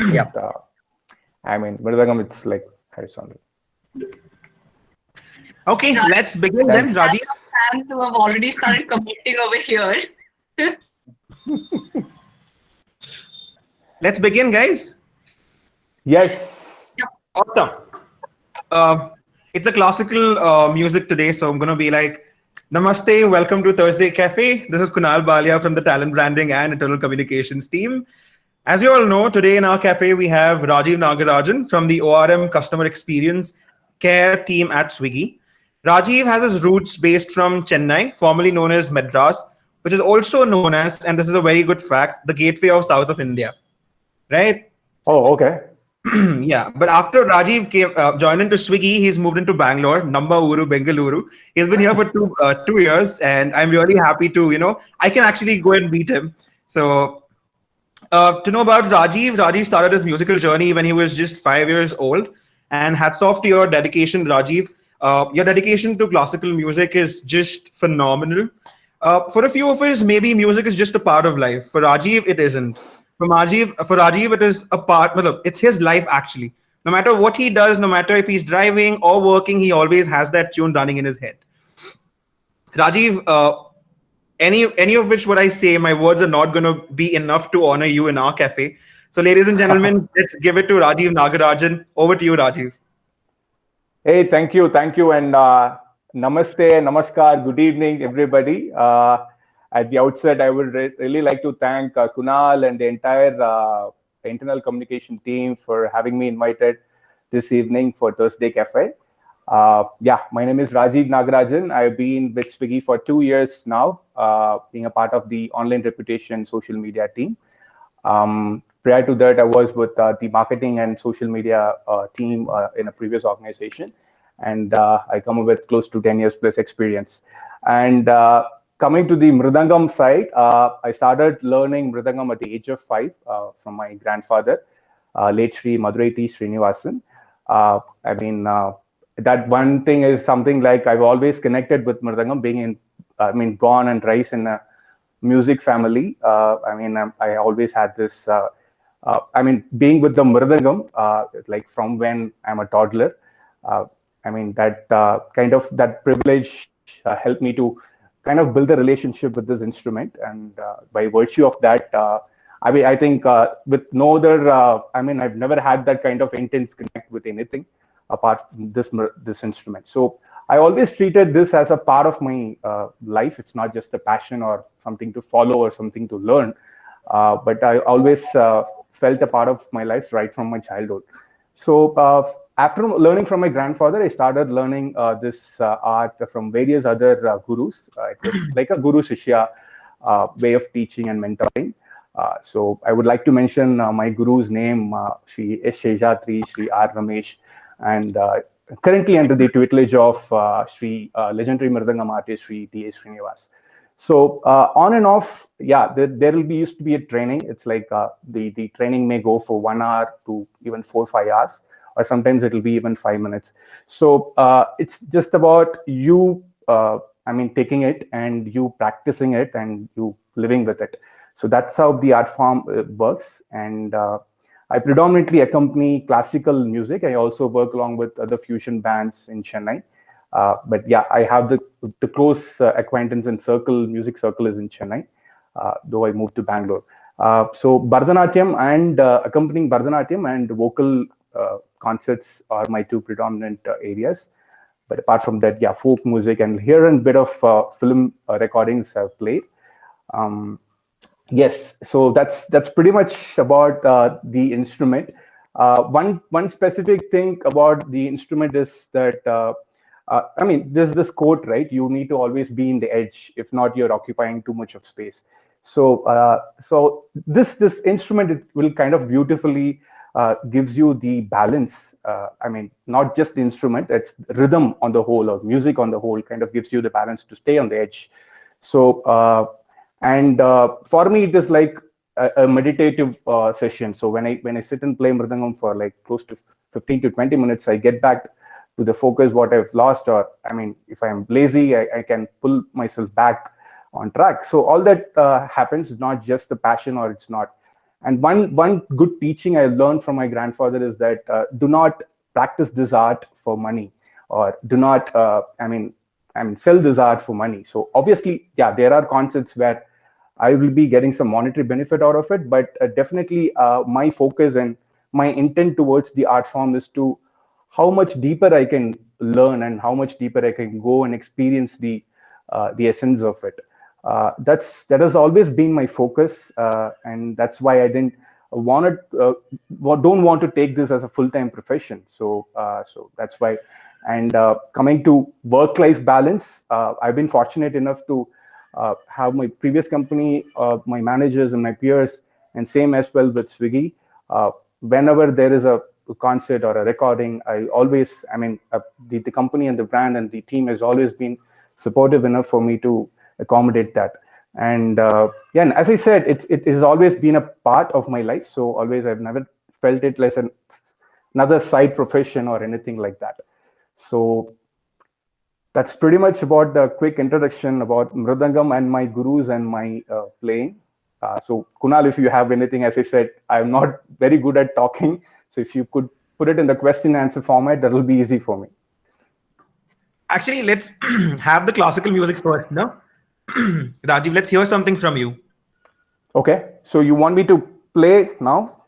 Yeah. I mean, Mridangam, it's like horizontal. Okay, let's begin Done. then, We have Rajiv. some fans who have already started commenting over here. Let's begin, guys. Yes. Yep. Awesome. It's a classical music today, so I'm gonna be like, Namaste, welcome to Thursday Cafe. This is Kunal Balia from the Talent Branding and Internal Communications team. As you all know, today in our cafe we have Rajiv Nagarajan from the ORM Customer Experience Care team at Swiggy. Rajiv has his roots based from Chennai, formerly known as Madras, which is also known as, and this is a very good fact, the gateway of South of India. Right? Oh, okay. Yeah, but after Rajiv came joined into Swiggy, he's moved into Bangalore, Namba Uru, Bengaluru. He's been here for 2 years, and I'm really happy to, I can actually go and meet him. So, to know about Rajiv, Rajiv started his musical journey when he was just 5 years old. And hats off to your dedication, Rajiv. Your dedication to classical music is just phenomenal. For a few of us, maybe music is just a part of life. For Rajiv, it isn't. For Rajiv, it is a part. It's his life actually. No matter what he does, no matter if he's driving or working, he always has that tune running in his head. Rajiv, any of which what I say, my words are not going to be enough to honor you in our cafe. So, ladies and gentlemen, let's give it to Rajiv Nagarajan. Over to you, Rajiv. Hey, thank you, and namaste, namaskar, good evening, everybody. At the outset, I would really like to thank Kunal and the entire internal communication team for having me invited this evening for Thursday Cafe. Yeah, my name is Rajiv Nagarajan. I've been with Swiggy for 2 years now, being a part of the online reputation social media team. Prior to that, I was with the marketing and social media team in a previous organization, and I come up with close to 10 years plus experience. And coming to the Mridangam side, I started learning Mridangam at the age of 5 from my grandfather, late Sri Madurai T. Srinivasan. I mean, that one thing is something like I've always connected with Mridangam, born and raised in a music family. I always had this. Being with the Mridangam, like from when I'm a toddler. That privilege helped me to kind of build a relationship with this instrument, and by virtue of that, I think with no other. I've never had that kind of intense connect with anything apart from this instrument. So I always treated this as a part of my life. It's not just a passion or something to follow or something to learn, but I always felt a part of my life right from my childhood. So after learning from my grandfather, I started learning this art from various other gurus. It was like a guru shishya way of teaching and mentoring. So I would like to mention my guru's name, Sri S. Sheshatri, Sri R. Ramesh, and currently under the tutelage of Sri legendary Mridangam artist Sri T. A. Srinivas. So on and off, yeah, there will be used to be a training. It's like the training may go for 1 hour to even 4 or 5 hours, or sometimes it will be even 5 minutes. So it's just about you, taking it and you practicing it and you living with it. So that's how the art form works. And I predominantly accompany classical music. I also work along with other fusion bands in Chennai. But yeah, I have the close acquaintance and music circle is in Chennai, though I moved to Bangalore. So Bharatanatyam and accompanying Bharatanatyam and vocal concerts are my two predominant areas. But apart from that, yeah, folk music and here and bit of film recordings I've played. Yes, so that's pretty much about the instrument. One specific thing about the instrument is that there's this quote, right? You need to always be in the edge. If not, you're occupying too much of space. So this instrument, it will kind of beautifully gives you the balance. Not just the instrument, it's rhythm on the whole or music on the whole kind of gives you the balance to stay on the edge. So for me, it is like a meditative session. So when I sit and play mridangam for like close to 15 to 20 minutes, I get back to the focus what I've lost, or if I'm lazy, I can pull myself back on track. So all that happens is not just the passion, or it's not. And one good teaching I learned from my grandfather is that do not practice this art for money, or do not sell this art for money. So obviously, yeah, there are concepts where I will be getting some monetary benefit out of it, but definitely my focus and my intent towards the art form is to how much deeper I can learn and how much deeper I can go and experience the essence of it. That has always been my focus, and that's why I didn't don't want to take this as a full-time profession. So that's why. And coming to work-life balance, I've been fortunate enough to have my previous company, my managers and my peers, and same as well with Swiggy. Whenever there is a concert or a recording, I always, the company and the brand and the team has always been supportive enough for me to accommodate that. And yeah, and as I said, it has always been a part of my life. So always, I've never felt it like another side profession or anything like that. So that's pretty much about the quick introduction about Mridangam and my gurus and my playing. So Kunal, if you have anything, as I said, I'm not very good at talking. So if you could put it in the question answer format, that will be easy for me. Actually, let's have the classical music first, no? Rajiv, let's hear something from you. Okay. So you want me to play now?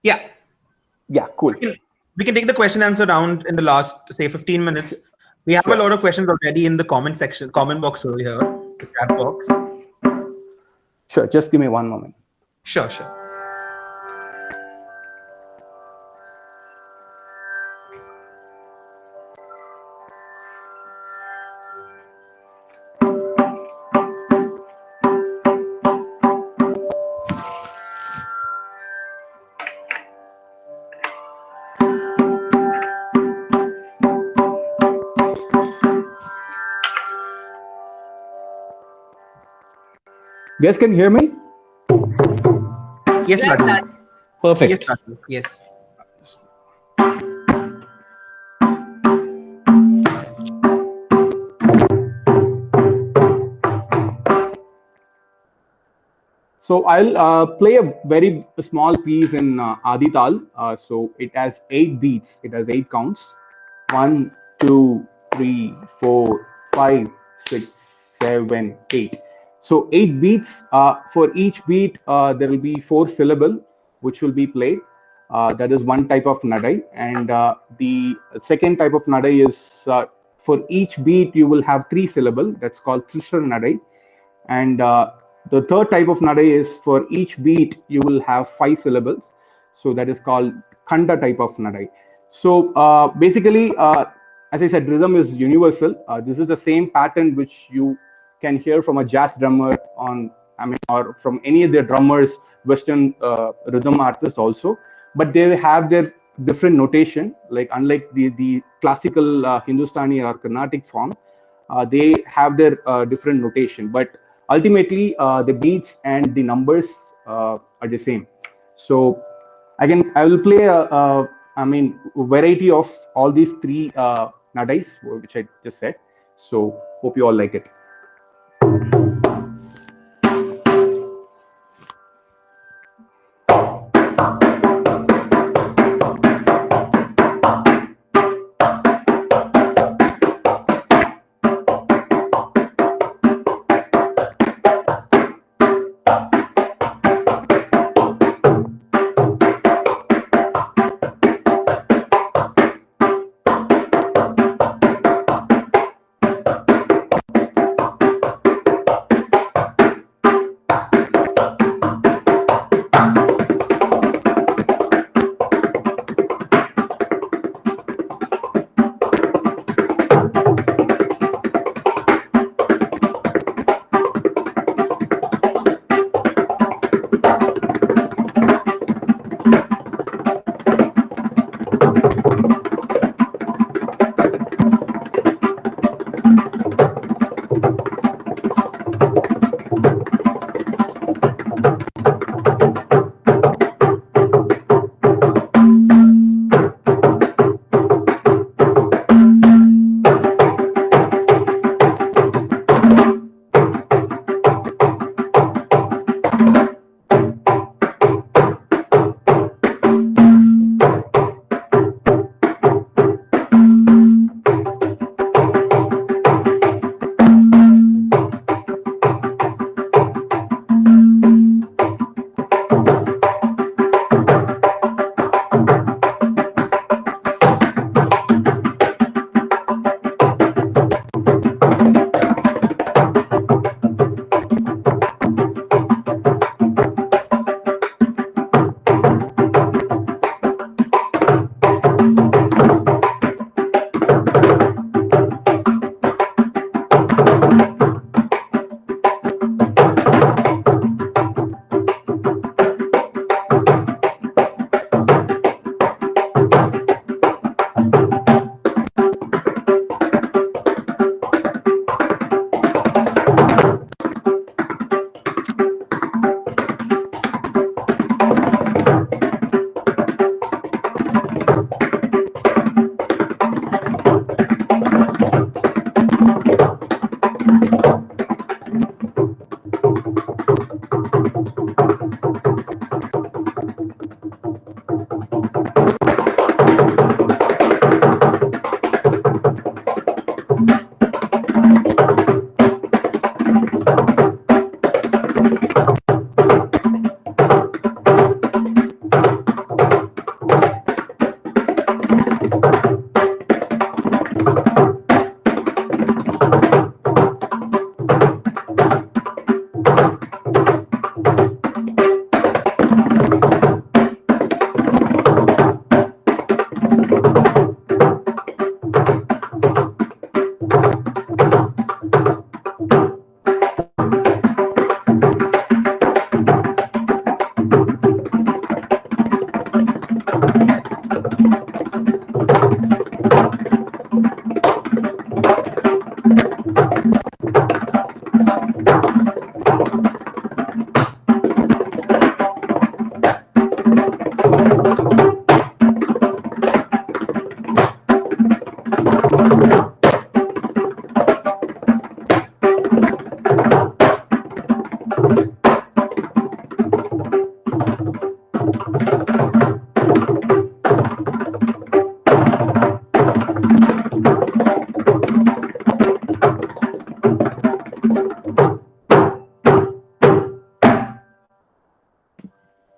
Yeah. Yeah, cool. We can take the question answer round in the last, say, 15 minutes. We have a lot of questions already in the comment section, comment box over here, the chat box. Sure. Just give me one moment. Sure. You guys can hear me? Yes, Rajiv. Perfect. Yes, Rajiv. Yes. So I'll play a very small piece in Adital. So it has 8 beats. It has 8 counts. 1, 2, 3, 4, 5, 6, 7, 8. So 8 beats. For each beat, there will be 4 syllable, which will be played. That is one type of nadai. And the second type of nadai is for each beat, you will have 3 syllable. That's called Trishra nadai. And the third type of nadai is for each beat, you will have 5 syllables. So that is called Khanda type of nadai. So basically, as I said, rhythm is universal. This is the same pattern which you can hear from a jazz drummer or from any of the drummers, Western rhythm artists also. But they have their different notation, like unlike the classical Hindustani or Carnatic form, they have their different notation. But ultimately, the beats and the numbers are the same. So I will play a variety of all these 3 nadais, which I just said. So hope you all like it.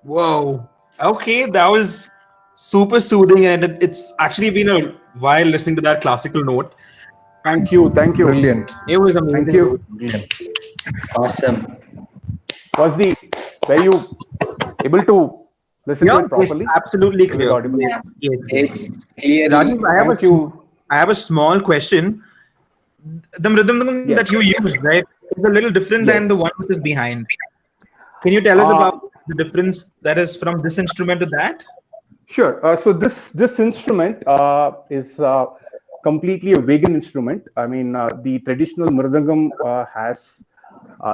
Whoa. Okay, that was super soothing, and it's actually been a while listening to that classical note. Thank you, thank you, Brilliant. It was thank amazing. you. Brilliant. Awesome. Were you able to listen to Yeah, it it's properly? absolutely Was it clear. audible? Yeah. Yes. It's clearly. Rajiv, Thank you. I have a small question. The rhythm Yes. that you use, right, is a little different than the Yes. one which is behind. Can you tell us Uh, about the difference that is from this instrument to that? Sure. So this instrument is completely a vegan instrument. I mean, the traditional mridangam has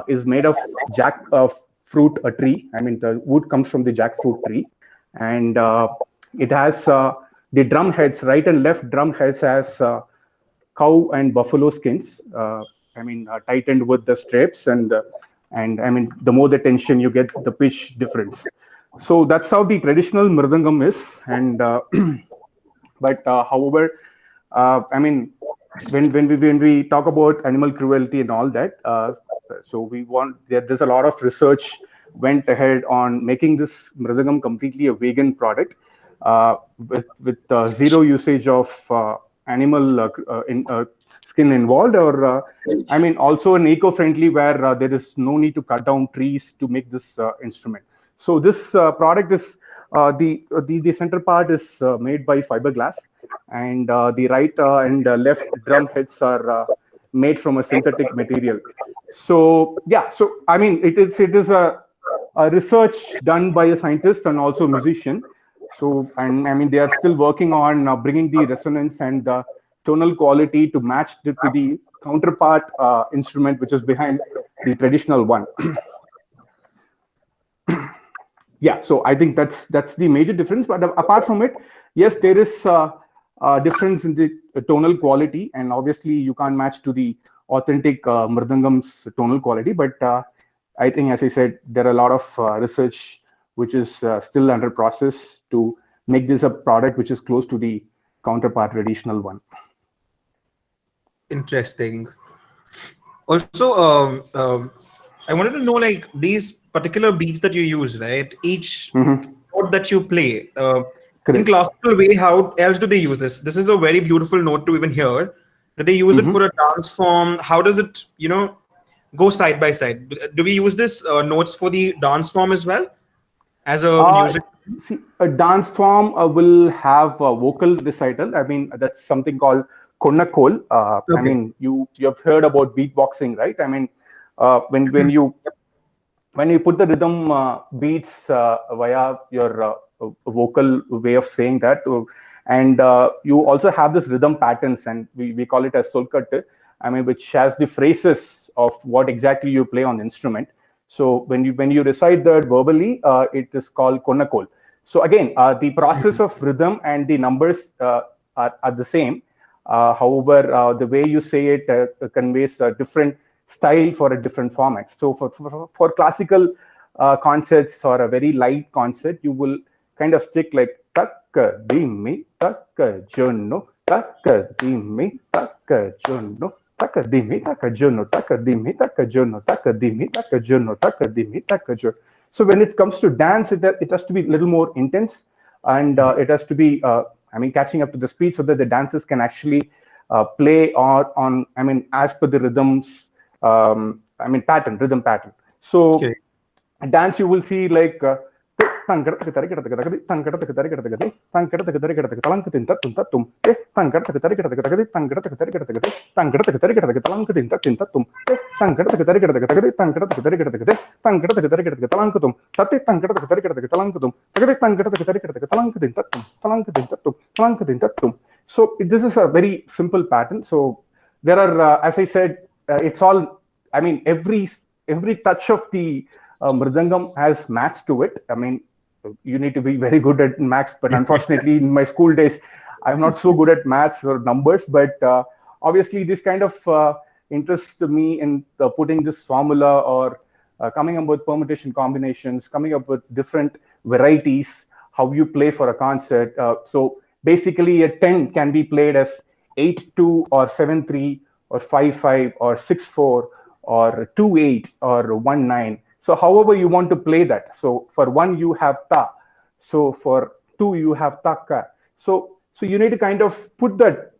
is made of jack of fruit a tree. I mean, the wood comes from the jackfruit tree, and it has the drum heads, right and left drum heads has cow and buffalo skins. Tightened with the straps, and I mean, the more the tension, you get the pitch difference. So that's how the traditional mridangam is. And but however, I mean, when we talk about animal cruelty and all that, so we want there's a lot of research went ahead on making this mridangam completely a vegan product, with zero usage of animal skin involved, or I mean, also an eco-friendly, where there is no need to cut down trees to make this instrument. So this product is the center part is made by fiberglass, and the right and left drum heads are made from a synthetic material. So yeah, so I mean, it is a research done by a scientist and also a musician. So, and I mean, they are still working on bringing the resonance and tonal quality to match to the counterpart instrument, which is behind the traditional one. Yeah, so I think that's the major difference. But apart from it, yes, there is a difference in the tonal quality, and obviously you can't match to the authentic mridangam's tonal quality. But I think, as I said, there are a lot of research which is still under process to make this a product which is close to the counterpart traditional one. Interesting. Also, I wanted to know, like, these particular beats that you use, right? Each note that you play, in Correct. classical way, how else do they use this? This is a very beautiful note to even hear. Do they use it for a dance form? How does it, go side by side? Do we use this notes for the dance form as well as a Uh, music? See, a dance form will have a vocal recital. I mean, that's something called konnakol. I Okay. mean, you have heard about beatboxing, right? I mean, when you put the rhythm beats via your vocal way of saying that, and you also have this rhythm patterns, and we call it as solkat. I mean, which has the phrases of what exactly you play on the instrument. So when you recite that verbally, it is called konnakol. So again, the process of rhythm and the numbers are the same. However, the way you say it conveys a different style for a different format. So for classical concerts or a very light concert, you will kind of stick like takka dimi takka jono takka dimi takka jono takka dimi takka jono takka dimi takka jono takka dimi takka jono takka dimi takka jono. So when it comes to dance, it has to be a little more intense, and it has to be catching up to the speed, so that the dancers can actually play or on, I mean, as per the rhythms, rhythm pattern. So Okay. dance, you will see like Tankadaka Tarikataka, Tankadaka Tarikataka, Tankadaka Tarikataka, Talankatinta Tuntatum, Tankadaka Tarikataka, Tankadaka Tarikataka, Tankadaka Tarikataka, Talankatinta Tintatum, Tankadaka Tarikataka, Tankadaka Tarikataka, Tankadaka Tarikataka, Talankatum, Tati Tankadaka Tarikataka, Talankatum, Tankadaka Tarikataka, Talankatintatum, Talankatintatum, Talankatintatum. So this is a very simple pattern. So there are, as I said, it's all, I mean, every touch of the Mridangam has maths to it. I mean, you need to be very good at maths, but unfortunately, in my school days, I'm not so good at maths or numbers. But obviously, this kind of interests me in putting this formula or coming up with permutation combinations, coming up with different varieties, how you play for a concert. So basically, a 10 can be played as 8-2 or 7-3 or 5-5 or 6-4 or 2-8 or 1-9. So however you want to play that. So for 1 you have ta. So for 2 you have taka. So you need to kind of put the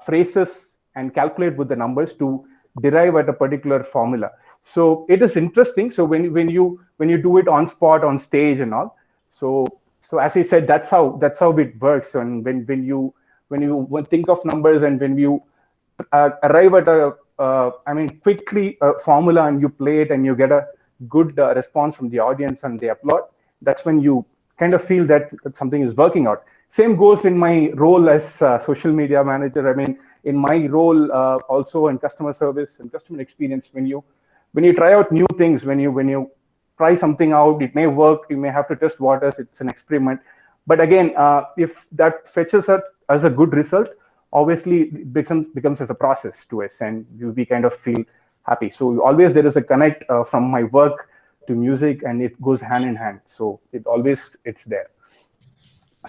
phrases and calculate with the numbers to derive at a particular formula. So it is interesting. So when you do it on spot, on stage and all. So as I said, that's how it works. And when you think of numbers and when you arrive at quickly a formula and you play it and you get a good response from the audience and they applaud, that's when you kind of feel that something is working out. Same goes in my role as social media manager. I mean, in my role also in customer service and customer experience, when you try out new things, when you try something out, it may work, you may have to test waters, it's an experiment. But again, if that fetches as a good result, obviously it becomes as a process to us, and we kind of feel happy. So always there is a connect from my work to music, and it goes hand in hand. So it's there.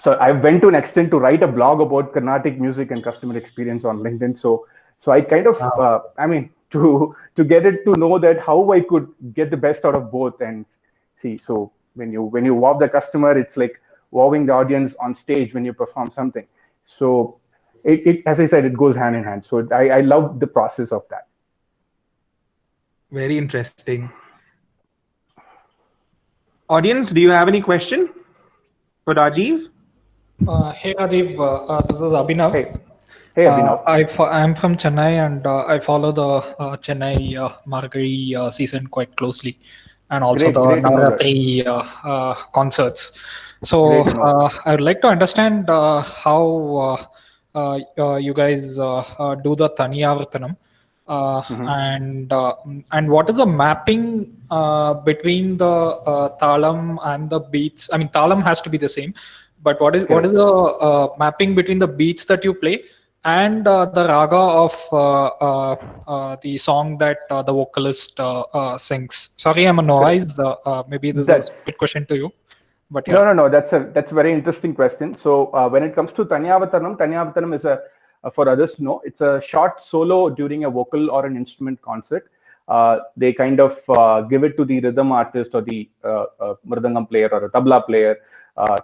So I went to an extent to write a blog about Carnatic music and customer experience on LinkedIn. So I kind of, to get it to know that how I could get the best out of both and see. So when you wow the customer, it's like wowing the audience on stage when you perform something. So it as I said, it goes hand in hand. So I love the process of that. Very interesting. Audience, do you have any question for Rajiv? Hey Rajiv, this is Abhinav. Hey Abhinav. I'm from Chennai, and I follow the Chennai Margari season quite closely, and also the Navaratri concerts. So I would like to understand how you guys do the Taniyavartanam. And what is the mapping between the talam and the beats? I mean, talam has to be the same, but what is the mapping between the beats that you play and the raga of the song that the vocalist sings? Sorry, I'm a novice. Maybe this is a stupid question to you. But yeah. No. That's a very interesting question. So when it comes to Taniyavartanam is for others to know, it's a short solo during a vocal or an instrument concert. They kind of give it to the rhythm artist or the mridangam player or a tabla player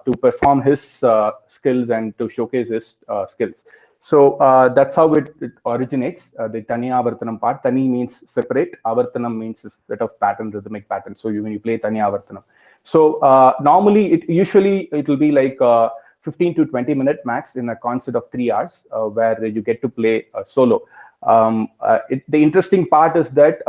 to perform his skills and to showcase his skills. So that's how it originates, the Taniyavartanam part. Tani means separate, Avartanam means a set of rhythmic pattern. So when you play Taniyavartanam. So normally, it will be like 15 to 20 minute max in a concert of 3 hours, where you get to play solo. The interesting part is that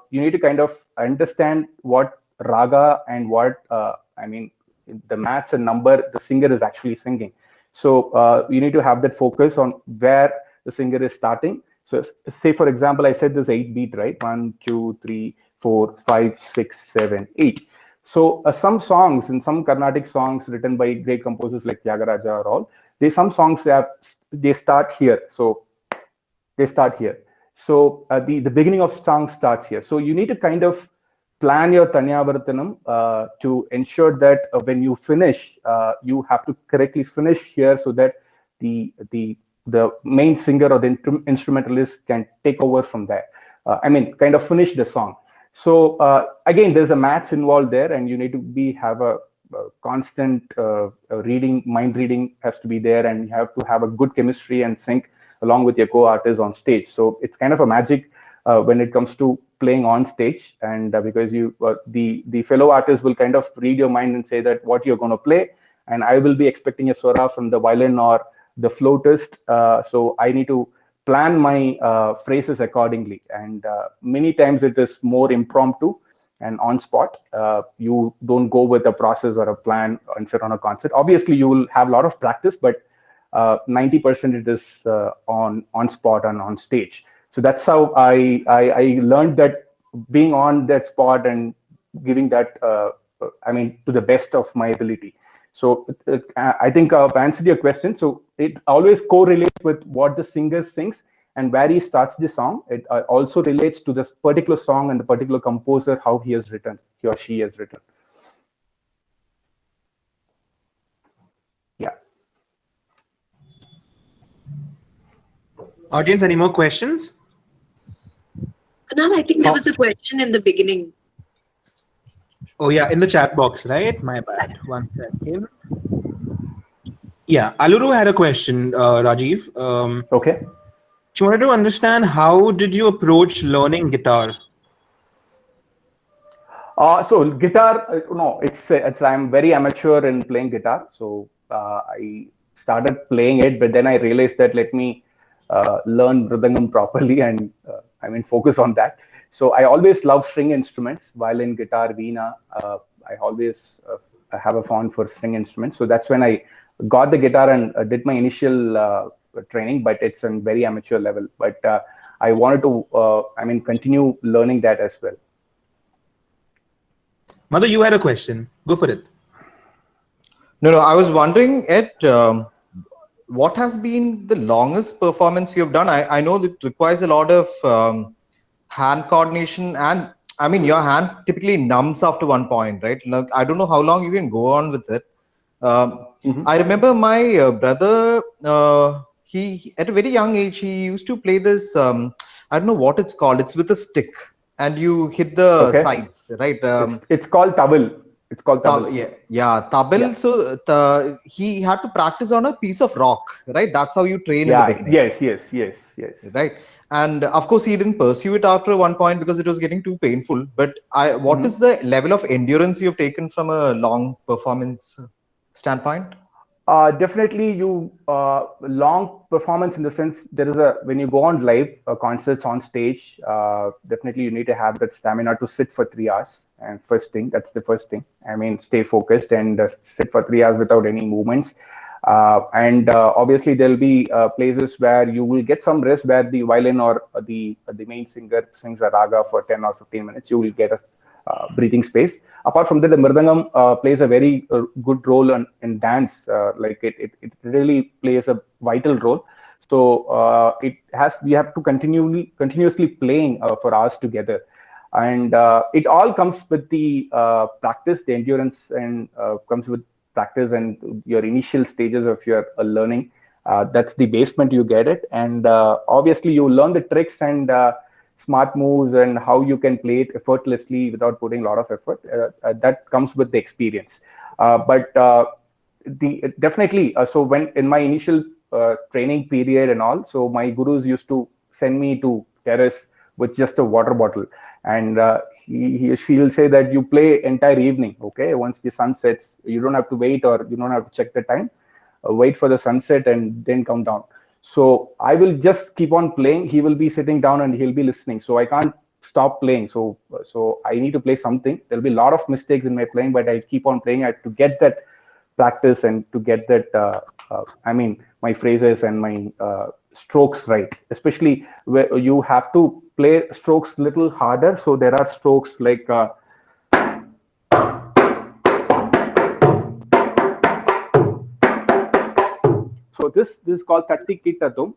you need to kind of understand what raga and what the maths and number the singer is actually singing. So you need to have that focus on where the singer is starting. So say, for example, I said this 8 beat, right? 1, 2, 3, 4, 5, 6, 7, 8. So some songs and some Carnatic songs written by great composers like Tyagaraja or all, some songs they start here. So they start here. So the beginning of song starts here. So you need to kind of plan your Taniyavartanam to ensure that when you finish, you have to correctly finish here so that the main singer or the instrumentalist can take over from there. Kind of finish the song. So again, there's a maths involved there, and you need to have a constant reading, mind reading has to be there, and you have to have a good chemistry and sync along with your co-artists on stage. So it's kind of a magic when it comes to playing on stage, and because the fellow artist will kind of read your mind and say that what you're going to play, and I will be expecting a swara from the violin or the flautist, so I need to plan my phrases accordingly, and many times it is more impromptu and on spot. You don't go with a process or a plan and sit on a concert. Obviously you will have a lot of practice, but 90% it is on spot and on stage. So that's how I learned that, being on that spot and giving that to the best of my ability. So I think I've answered your question. So it always correlates with what the singer sings and where he starts the song. It also relates to this particular song and the particular composer, how he or she has written. Yeah. Audience, any more questions? Kunal, I think there was a question in the beginning. Oh yeah, in the chat box, right? My bad. 1 second. Yeah, Aluru had a question, Rajiv. Okay. She wanted to understand, how did you approach learning guitar? So guitar, no, it's I'm very amateur in playing guitar. So I started playing it, but then I realized that let me learn Mridangam properly and focus on that. So I always love string instruments, violin, guitar, veena. I always have a fond for string instruments. So that's when I got the guitar and did my initial training, but it's a very amateur level. But I wanted to, continue learning that as well. Mother, you had a question. Go for it. No, I was wondering, Ed, what has been the longest performance you've done? I know that it requires a lot of hand coordination, and your hand typically numbs after one point, right? Like, I don't know how long you can go on with it. I remember my brother, he at a very young age, he used to play this, I don't know what it's called. It's with a stick and you hit the sides, right? It's called tabal. It's called tabal. Yeah, tabal. Yeah. So he had to practice on a piece of rock, right? That's how you train in the beginning. Yes. Right. And of course, he didn't pursue it after one point because it was getting too painful. But what is the level of endurance you've taken from a long performance standpoint? Definitely, long performance in the sense when you go on live concerts on stage, definitely you need to have that stamina to sit for 3 hours. And that's the first thing. Stay focused and sit for 3 hours without any movements. And obviously there'll be places where you will get some rest, where the violin or the main singer sings a raga for 10 or 15 minutes. You will get a breathing space. Apart from that, the Mridangam plays a very good role in dance. It really plays a vital role. So we have to continuously playing for hours together. And it all comes with the practice, the endurance, and comes with practice and your initial stages of your learning. That's the basement you get it. And obviously you learn the tricks and smart moves and how you can play it effortlessly without putting a lot of effort. That comes with the experience. Definitely, so when in my initial training period and all, so my gurus used to send me to terrace with just a water bottle, and she'll say that you play entire evening. Okay, once the sun sets, you don't have to wait, or you don't have to check the time. Wait for the sunset and then come down. So I will just keep on playing. He will be sitting down and he'll be listening. So I can't stop playing. So I need to play something. There'll be a lot of mistakes in my playing, but I keep on playing to get that practice and to get that. My phrases and my strokes right. Especially where you have to play strokes little harder. So there are strokes like. So this is called Tatti Kittatum.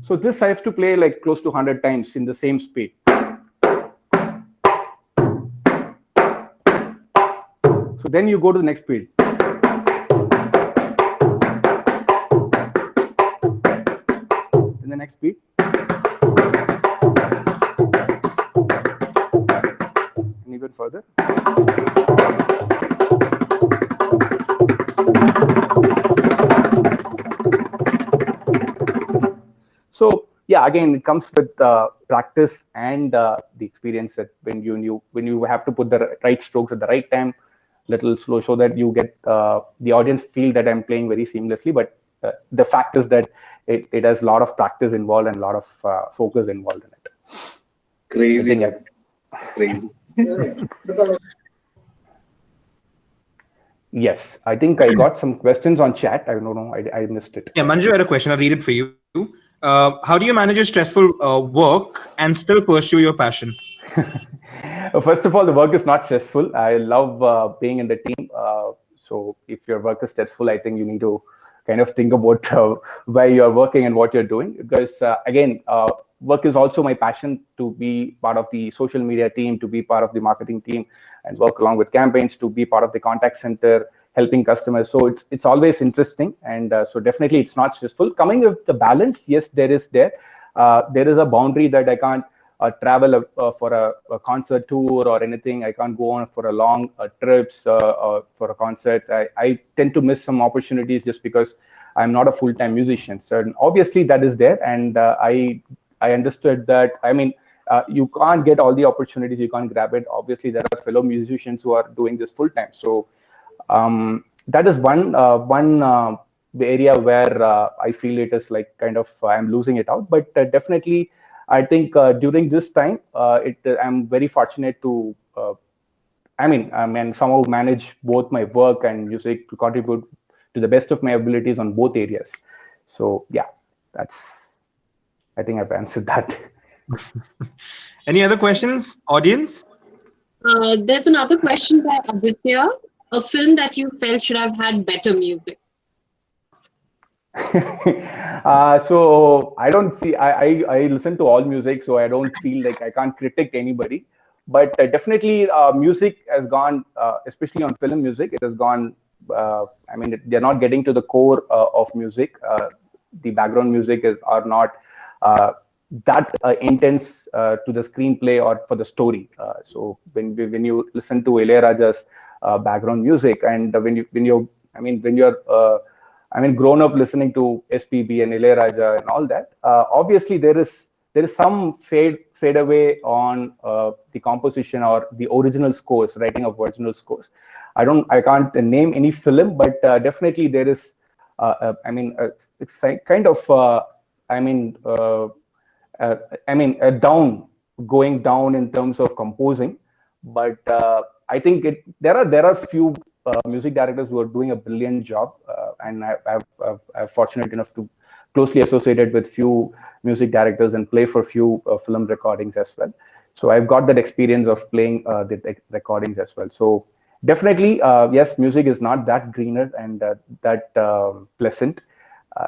So this I have to play like close to 100 times in the same speed. So then you go to the next speed. In the next speed. And even further. yeah, again, it comes with practice and the experience that when you have to put the right strokes at the right time, little slow, so that you get the audience feel that I'm playing very seamlessly. But the fact is that it has a lot of practice involved and a lot of focus involved in it. Crazy, I think man. Crazy. Yes, I think I got some questions on chat. I don't know, I missed it. Yeah, Manju had a question. I'll read it for you. How do you manage your stressful work and still pursue your passion? First of all, the work is not stressful. I love being in the team. So if your work is stressful, I think you need to kind of think about where you're working and what you're doing. Because again, work is also my passion, to be part of the social media team, to be part of the marketing team, and work along with campaigns, to be part of the contact center, helping customers. So it's always interesting, and so definitely it's not stressful. Coming with the balance, yes, there is a boundary that I can't travel for a concert tour or anything. I can't go on for a long trips for a concerts. I tend to miss some opportunities just because I'm not a full-time musician. So obviously that is there, and I understood that. I mean, you can't get all the opportunities. You can't grab it. Obviously, there are fellow musicians who are doing this full-time. So that is one area where I feel it is like kind of I'm losing it out. But definitely, I think during this time, I'm very fortunate to, I mean, somehow manage both my work and music to contribute to the best of my abilities on both areas. So yeah, I think I've answered that. Any other questions, audience? There's another question by Aditya. A film that you felt should have had better music. So I don't see. I listen to all music, so I don't feel like I can't critique anybody. But definitely, music has gone, especially on film music. It has gone. I mean, they're not getting to the core of music. The background music are not that intense to the screenplay or for the story. So when you listen to Ilayaraja's background music, and when you're grown up listening to SPB and Ilayaraja and all that. Obviously, there is some fade away on the composition or the original scores, writing of original scores. I can't name any film, but definitely there is. It's kind of. Going down in terms of composing, but I think there are few music directors who are doing a brilliant job, and I'm fortunate enough to closely associated with few music directors and play for few film recordings as well. So I've got that experience of playing the recordings as well. So definitely, yes, music is not that greener and that pleasant.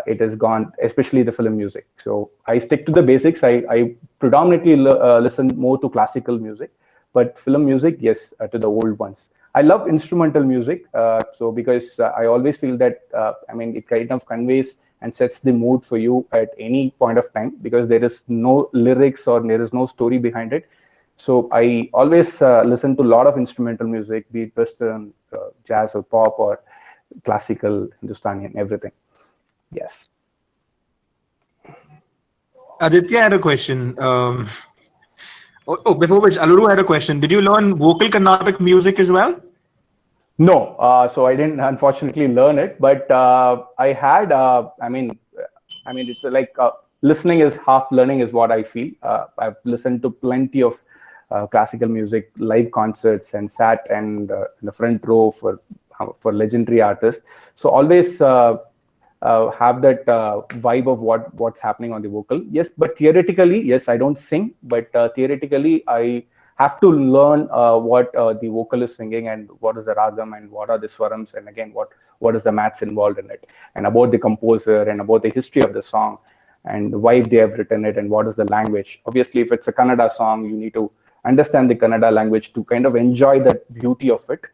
It has gone, especially the film music. So I stick to the basics. I predominantly listen more to classical music, but film music, yes, to the old ones. I love instrumental music, so because I always feel that it kind of conveys and sets the mood for you at any point of time, because there is no lyrics or there is no story behind it. So I always listen to a lot of instrumental music, be it Western, jazz or pop or classical, Hindustani, and everything. Yes. Aditya had a question. Before which, Aluru had a question. Did you learn vocal Carnatic music as well? No, so I didn't unfortunately learn it, but I had. It's like listening is half learning, is what I feel. I've listened to plenty of classical music, live concerts, and sat and in the front row for legendary artists. So always have that vibe of what's happening on the vocal. Yes, but theoretically, yes, I don't sing, but theoretically, I have to learn what the vocal is singing and what is the ragam and what are the swarams, and again, what is the maths involved in it, and about the composer and about the history of the song and why they have written it and what is the language. Obviously, if it's a Kannada song, you need to understand the Kannada language to kind of enjoy the beauty of it.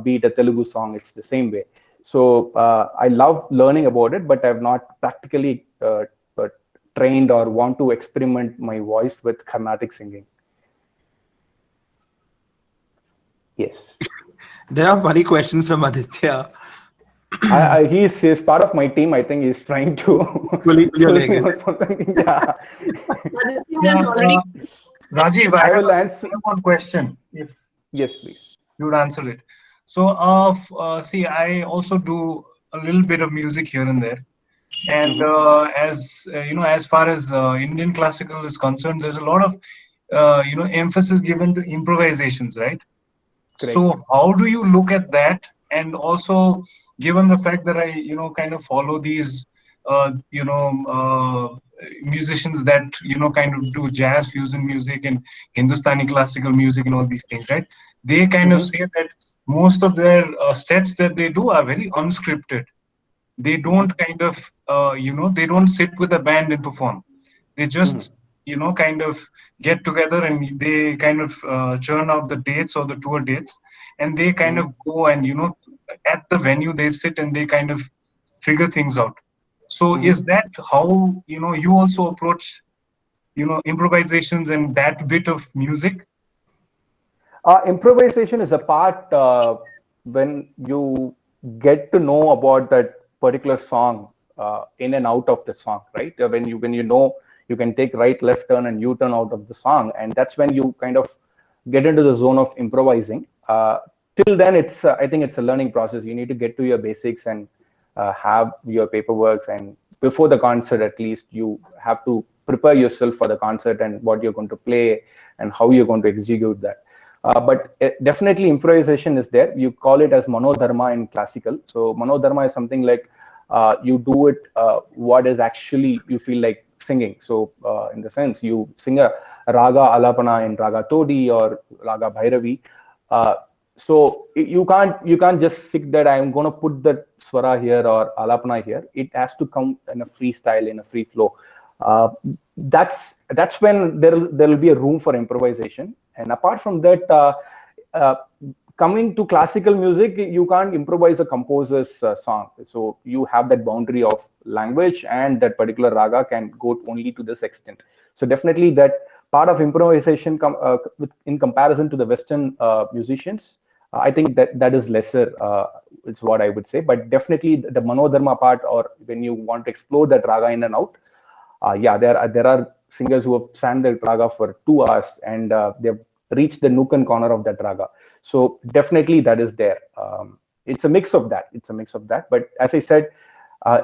Be it a Telugu song, it's the same way. So I love learning about it, but I've not practically trained or want to experiment my voice with Carnatic singing. Yes. There are funny questions from Aditya. He's part of my team. I think he's trying to Pull your pull leg me in. or something. Yeah. Aditya Yeah, has already. Rajiv, I I will have answer. one question. If Yes, please. you would answer it. So, see, I also do a little bit of music here and there, and as you know, as far as Indian classical is concerned, there's a lot of emphasis given to improvisations, right? Correct. So how do you look at that? And also, given the fact that I, kind of follow these, musicians that, kind of do jazz fusion music and Hindustani classical music and all these things, right? They kind of Mm-hmm. say that most of their sets that they do are very unscripted. They Mm-hmm. don't kind of, they don't sit with a band and perform. They Mm-hmm. just, kind of get together and they kind of churn out the dates or the tour dates, and they kind Mm-hmm. of go and, at the venue they sit and they kind of figure things out. So is Mm-hmm. that how, you also approach, improvisations and that bit of music? Improvisation is a part when you get to know about that particular song in and out of the song, right? When you know you can take right, left turn, and U turn out of the song, and that's when you kind of get into the zone of improvising. Till then, it's I think it's a learning process. You need to get to your basics and have your paperwork, and before the concert, at least you have to prepare yourself for the concert and what you're going to play and how you're going to execute that. But definitely improvisation is there. You call it as manodharma in classical. So manodharma is something like you do it what is actually you feel like singing. So in the sense you sing a raga alapana in raga todi or raga bhairavi. Uh, so you can't just stick that I'm going to put that swara here or alapana here. It has to come in a freestyle, in a free flow. Uh, that's when there will be a room for improvisation. And apart from that, uh, coming to classical music, you can't improvise a composer's song. So you have that boundary of language, and that particular raga can go only to this extent. So definitely that part of improvisation in comparison to the Western musicians, I think that is lesser. It's what I would say. But definitely the manodharma part, or when you want to explore that raga in and out, yeah, there are singers who have sang the raga for 2 hours, and they've reached the nook and corner of that raga. So definitely that is there. It's a mix of that. But as I said,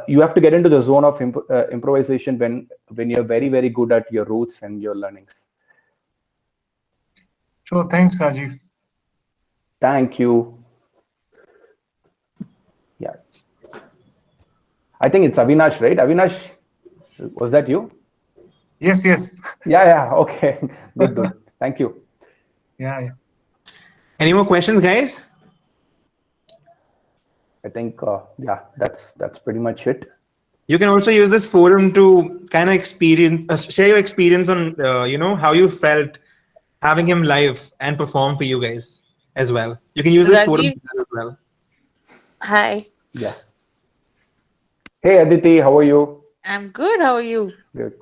you have to get into the zone of improvisation when you're very, very good at your roots and your learnings. Sure, thanks, Rajiv. Thank you. Yeah, I think it's Avinash, right? Avinash, was that you? Yes. Yeah. Okay. Good. Thank you. Yeah. Any more questions, guys? I think yeah, that's pretty much it. You can also use this forum to kind of share your experience on, how you felt having him live and perform for you guys as well. You can use this forum Rajiv, as well. hi. Yeah. Hey Aditi, how are you? I'm good. How are you? Good.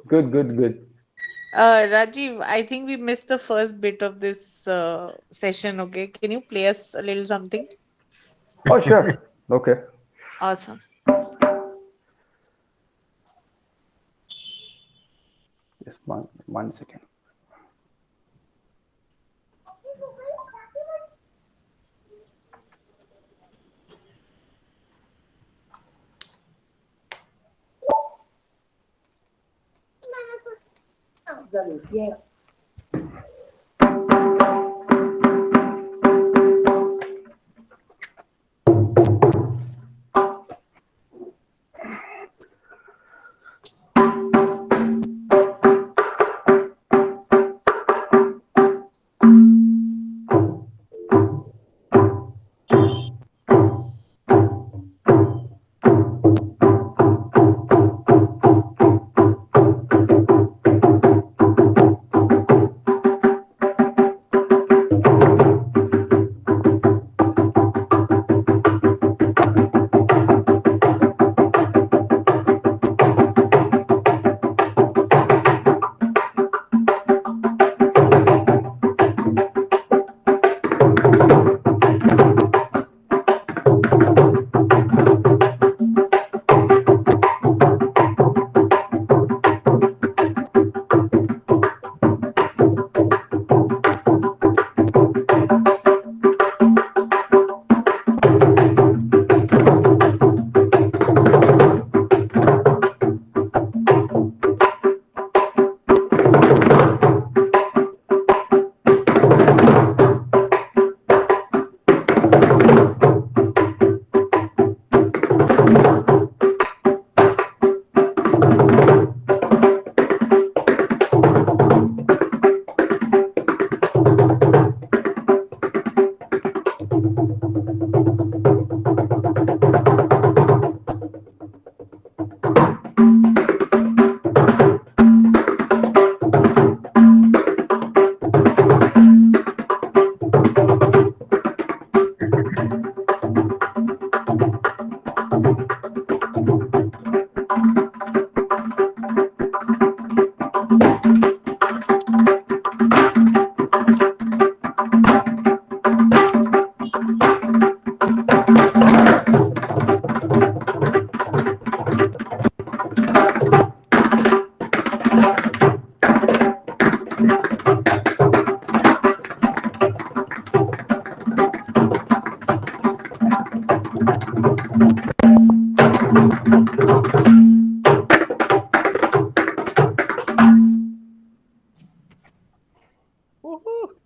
Rajiv, I think we missed the first bit of this session. Okay, can you play us a little something? Oh, sure. Okay. Awesome. Just one second.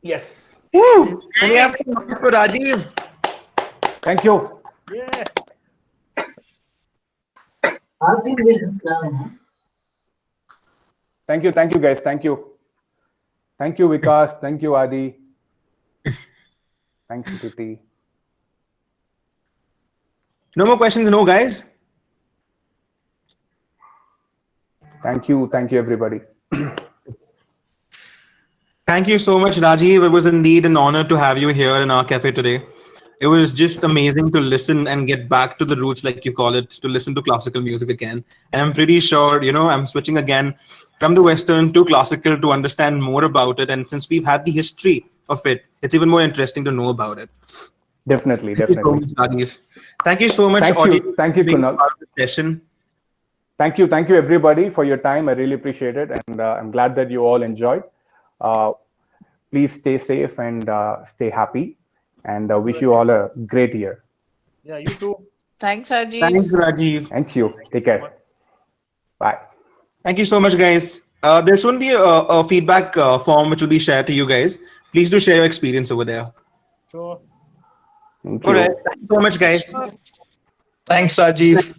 Yes. Woo! Can we have some noise for Rajiv? Thank you. Yeah. Thank you. Thank you, guys. Thank you. Thank you, Vikas. Thank you, Adi. Thanks, Titi. No more questions, no, guys. Thank you. Thank you, everybody. Thank you so much, Rajiv. It was indeed an honor to have you here in our cafe today. It was just amazing to listen and get back to the roots, like you call it, to listen to classical music again. And I'm pretty sure, I'm switching again from the Western to classical to understand more about it. And since we've had the history of it, it's even more interesting to know about it. Definitely, Thank you so definitely. much, Rajiv. Thank you so much, Thank audience, you. Thank you, for being Kunal. part of the session. Thank you, everybody, for your time. I really appreciate it, and I'm glad that you all enjoyed. Please stay safe and stay happy, and wish you all a great year. Yeah, you too. Thanks, Rajiv. Thanks, Rajiv. Thank you. Take care. Bye. Thank you so much, guys. There soon be a feedback form which will be shared to you guys. Please do share your experience over there. Sure. Thank All you. right. Thank you so much, guys. Thanks, Rajiv.